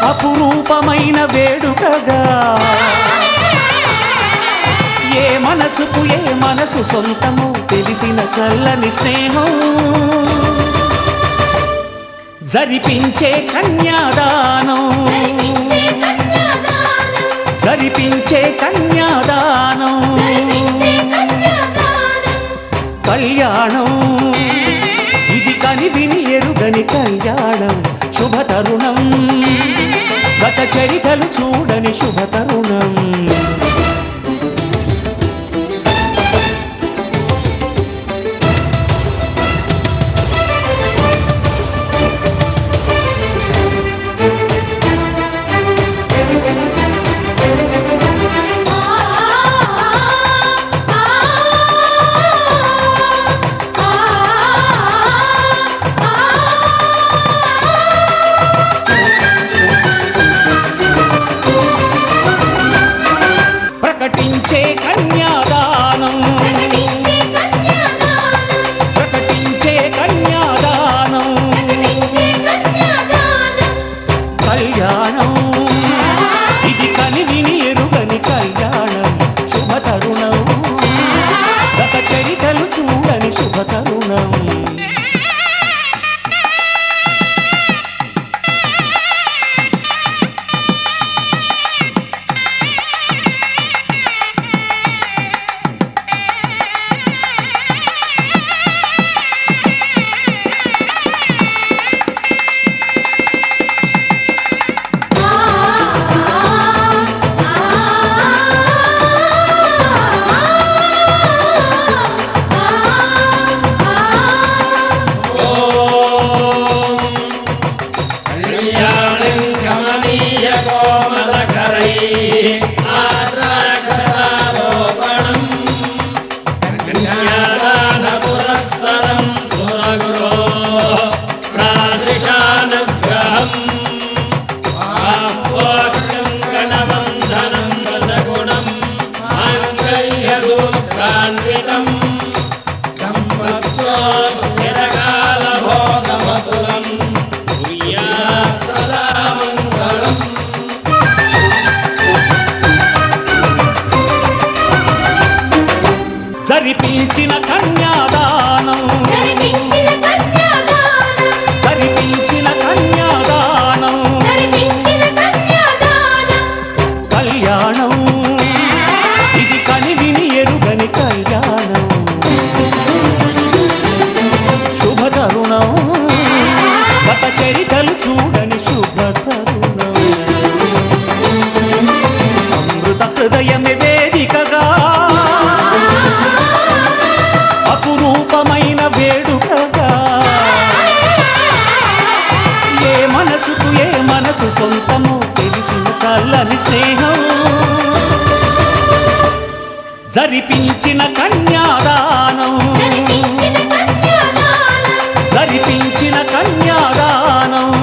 అపురూపమైన వేడుకగా ఏ మనసుకు ఏ మనసు సొంతము తెలిసిన చల్లని స్నేహం జరిపించే కన్యాదానం జరిపించే కన్యాదానం కళ్యాణం ఇది కనివిని ఎరుగని కళ్యాణం శుభతరుణం గత చరితలు చూడని శుభతరుణం ప్రకటించే కన్యాదానం ప్రకటించే కన్యాదానం కళ్యాణం ఇది కనివిని ఎరుగని కళ్యాణం శుభతరుణం గత చరితలు చూడని శుభతరుణం జరిపించిన కన్యాదానం జరిపించిన కన్యాదానం కళ్యాణం ఇది కనివిని ఎరుగని కళ్యాణం శుభతరుణం గత చరితలు చూడని శుభతరుణం అమృత హృదయమే వేదికగా అపురూపమైన వేడుకగా ఏ మనసుకు ఏ మనసు సొంతము తెలిసిన చల్లని స్నేహం జరిపించిన కన్యాదానం జరిపించిన కన్యాదానం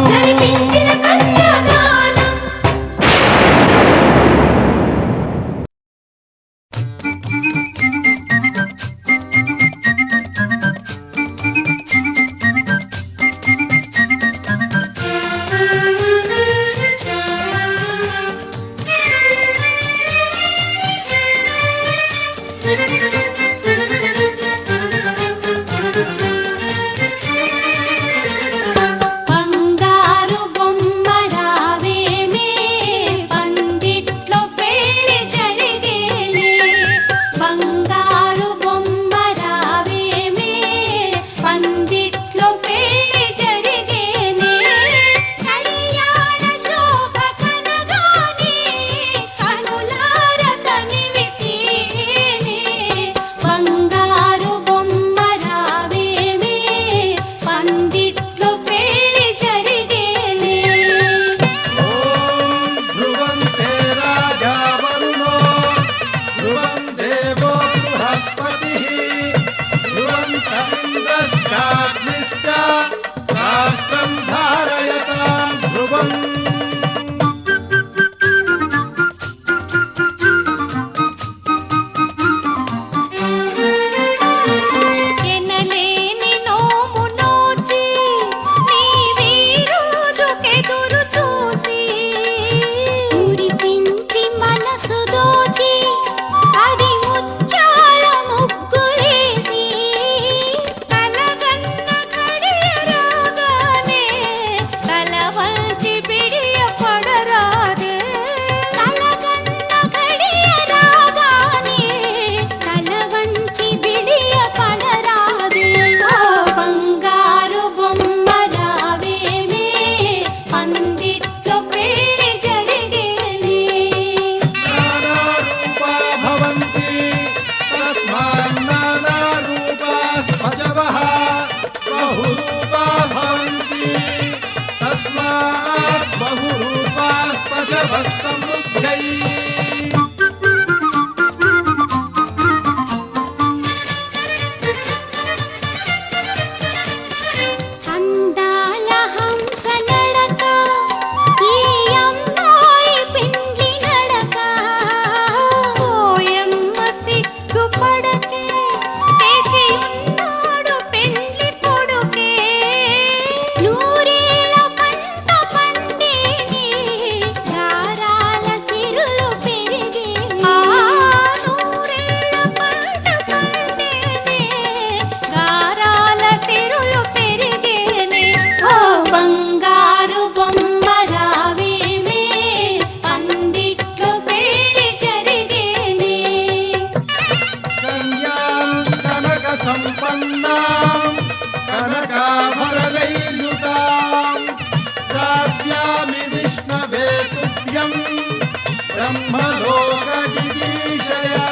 బ్రహ్మలోక జిగీషయా.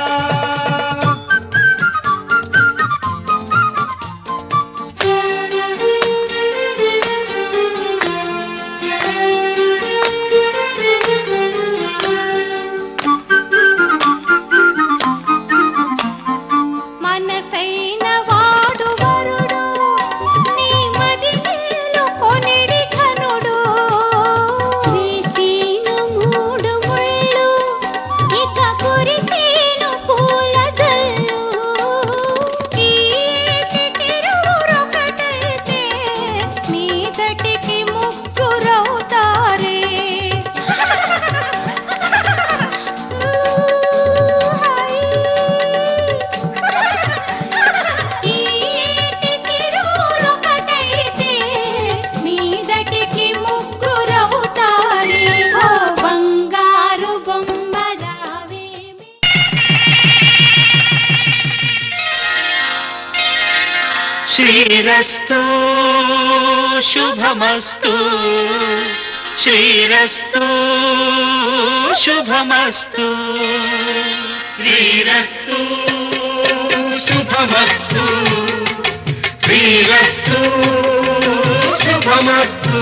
శ్రీరస్తు శుభమస్తు శ్రీరస్తు శుభమస్తు శ్రీరస్తు శుభమస్తు శ్రీరస్తు శుభమస్తు.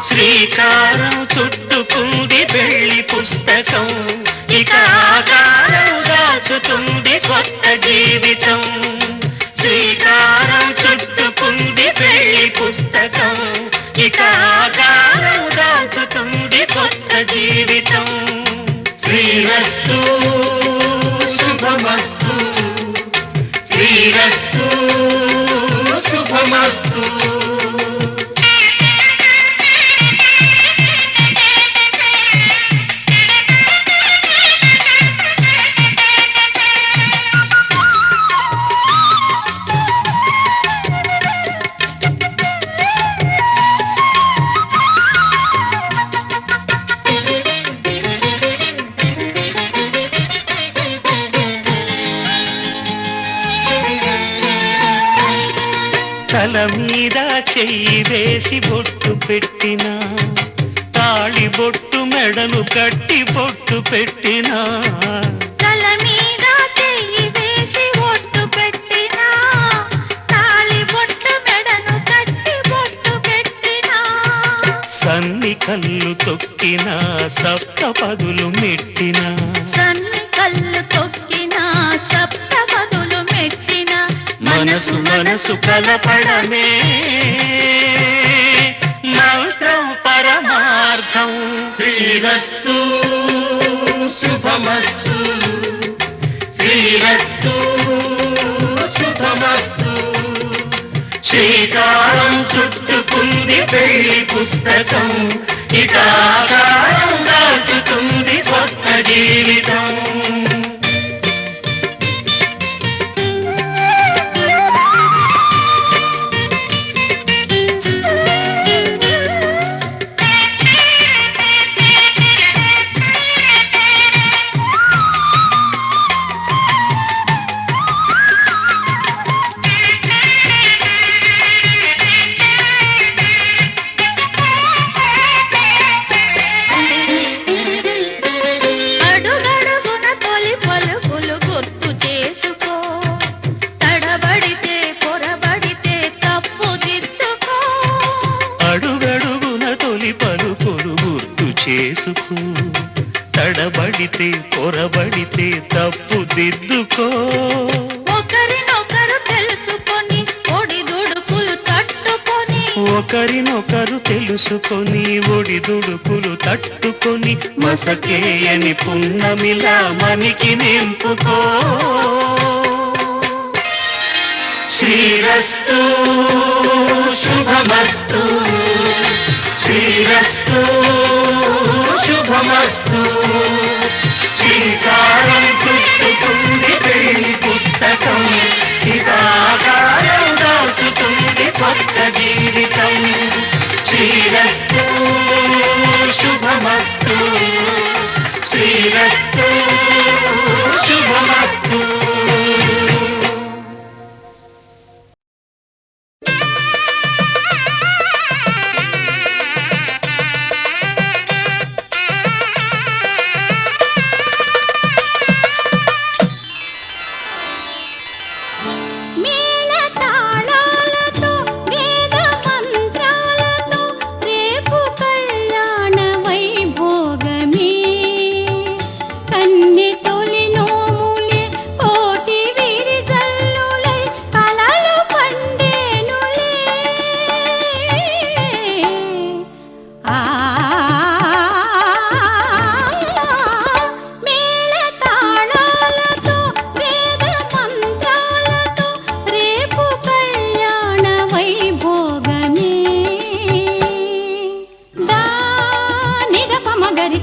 శ్రీకారం చుట్టుకుంది పెళ్లి పుస్తకం, ఇక ఆకారం దాచుతుంది కొత్త జీవితం. శ్రీకారం చుట్టుకుంది పెళ్లి పుస్తకం, ఇక ఆకారం దాచుతుంది కొత్త జీవితం. శ్రీరస్తు శుభమస్తు శ్రీరస్తు శుభమస్తు. తల మీద చెయ్యి వేసి బొట్టు పెట్టినా, తాళి బొట్టు మెడను కట్టి బొట్టు పెట్టినా. తల మీద చెయ్యి వేసి బొట్టు పెట్టినా, తాళి బొట్టు మెడను కట్టి బొట్టు పెట్టినా. సన్ని కళ్ళు తొక్కినా, సప్త పదులు మెట్టినా. సన్ని కళ్ళు తొక్కినా, సప్త పదులు మెట్టినా. మనసు మనసు కలపడమే మంత్రం పరమార్థం. శ్రీరస్తు శుభమస్తు శ్రీరస్తు శుభమస్తు. శ్రీకారం చుట్టుకుంది పెళ్లి పుస్తకం, ఇక ఆకారం దాచుతుంది కొత్త జీవితం. చేసుకో, తడబడితే పొరబడితే తప్పు దిద్దుకో. ఒకరినొకరు తెలుసుకొని ఒడిదుడుకులు తట్టుకొని, ఒకరినొకరు తెలుసుకొని ఒడిదుడుకులు తట్టుకొని, మసకేయని పున్నమిలా మనికి నింపుకో. శ్రీరస్తు శుభమస్తు, శ్రీరస్తు శుభమస్తు. శ్రీకారం చుట్టుకుంది పెళ్లి పుస్తకం, ఇకాకారం దాచుతుంది కొత్త జీవితం. శ్రీరస్తు శుభమస్తు, శ్రీరస్తు శుభమస్తు.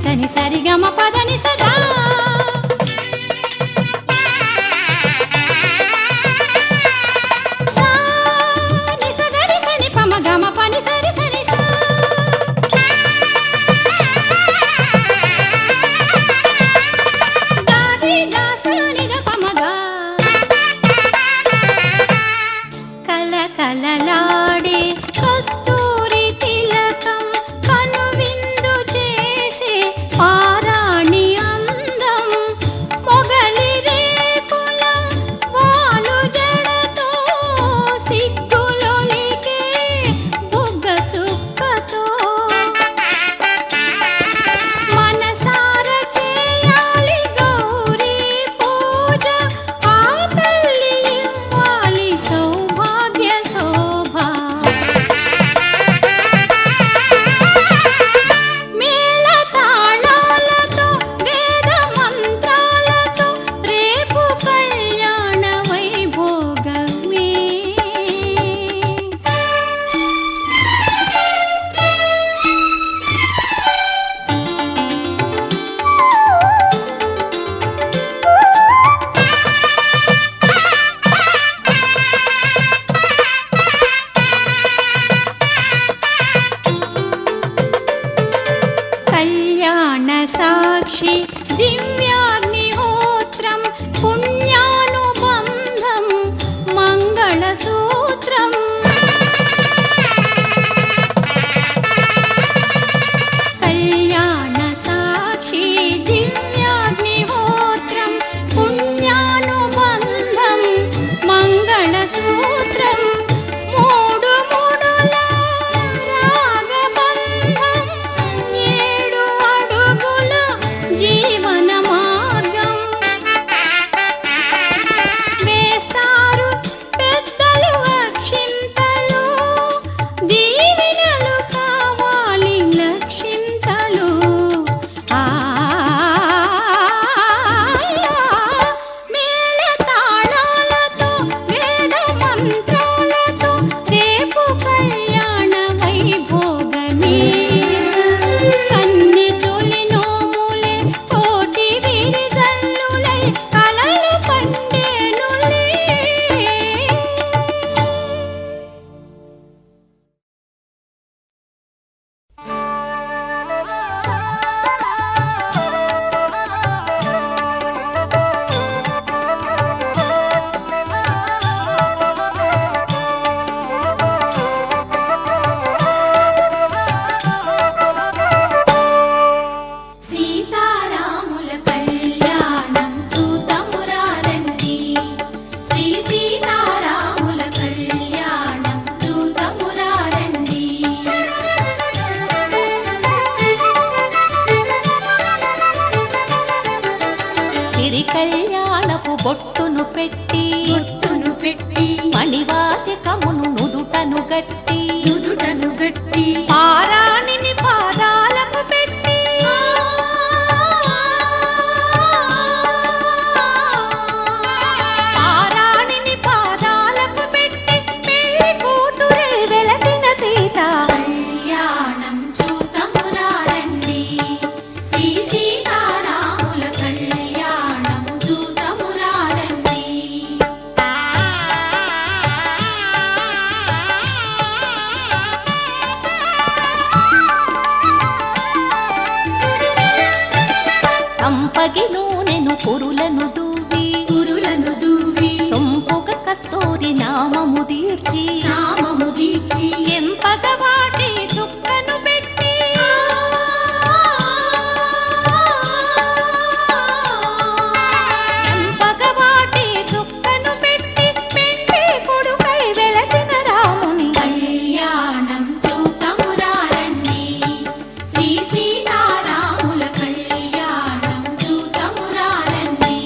సని సరిగమ పదని సదా సా ని సగరి సని పమ గమ పని సరి సని సా గారి దాస నిగ పమ గా కల కలలాడే కస్తూరి తిలకం కనువిందు చేసే పారాణి అందం మొగలి రేకుల వాలు జడతో సిగ్గులొలికే బుగ్గ చుక్కతో మనసార చేయాలి గౌరీ పూజ ఆ తల్లి ఇవ్వాలి సౌభాగ్య శోభ మేళ తాళాలతో వేద మంత్రాలతో రేపు కళ్యాణ వైభోగమే కళ్యాణ సాక్షి దివ్యాగ్నిహోత్రం పుణ్యానుబంధం మంగళసూత్రం కళ్యాణ సాక్షి దివ్యాగ్నిహోత్రం పుణ్యానుబంధం మంగళసూత్రం మూడు ముడుల రాగబంధం ఏడు అడుగుల జీవన మార్గం వేస్తారు పెద్దలు అక్షింతలు దీవెనలు కావాలి లక్షింతలు మేళ తాళాలతో వేద మంత్రాలతో రేపు కళ్యాణ వైభోగమే కన్ని తొలి నోములే కోటి విరిజల్లులై కలలు పండేనులే సీతారాముల కళ్యాణం చూతమురారండి శ్రీ సీతారాముల కళ్యాణం చూతమురారండి సిరి కళ్యాణపు బొట్టును పెట్టి మణివాచకమును నుదుటను గట్టి పారాణిని పాదాలకు పెట్టి పారాణిని పాదాలకు పెట్టి పెళ్లి కూతురే వెలసిన సీత కళ్యాణం చూతమురారండి శ్రీ సీతారాముల కళ్యాణం చూతమురారండి సంపగి నూనెను కురులను దూవి సొంపుగ కస్తూరి నామము దీర్చి ఎంపగ వాటి చుక్కను పెట్టి ఎంపగ వాటి చుక్కను పెట్టి పెండి కొడుకై వెలసిన రాముని కళ్యాణం చూతమురారండి శ్రీ సీతారాముల కళ్యాణం చూతమురారండి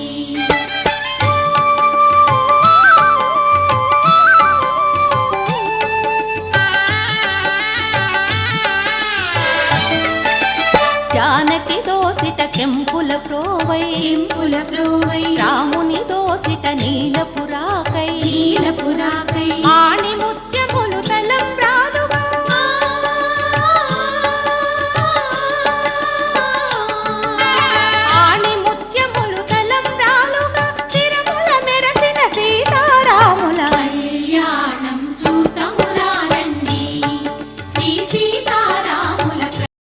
జానకి దోసిట కెంపుల ప్రోవై రాముని దోసిట నీలపురాకై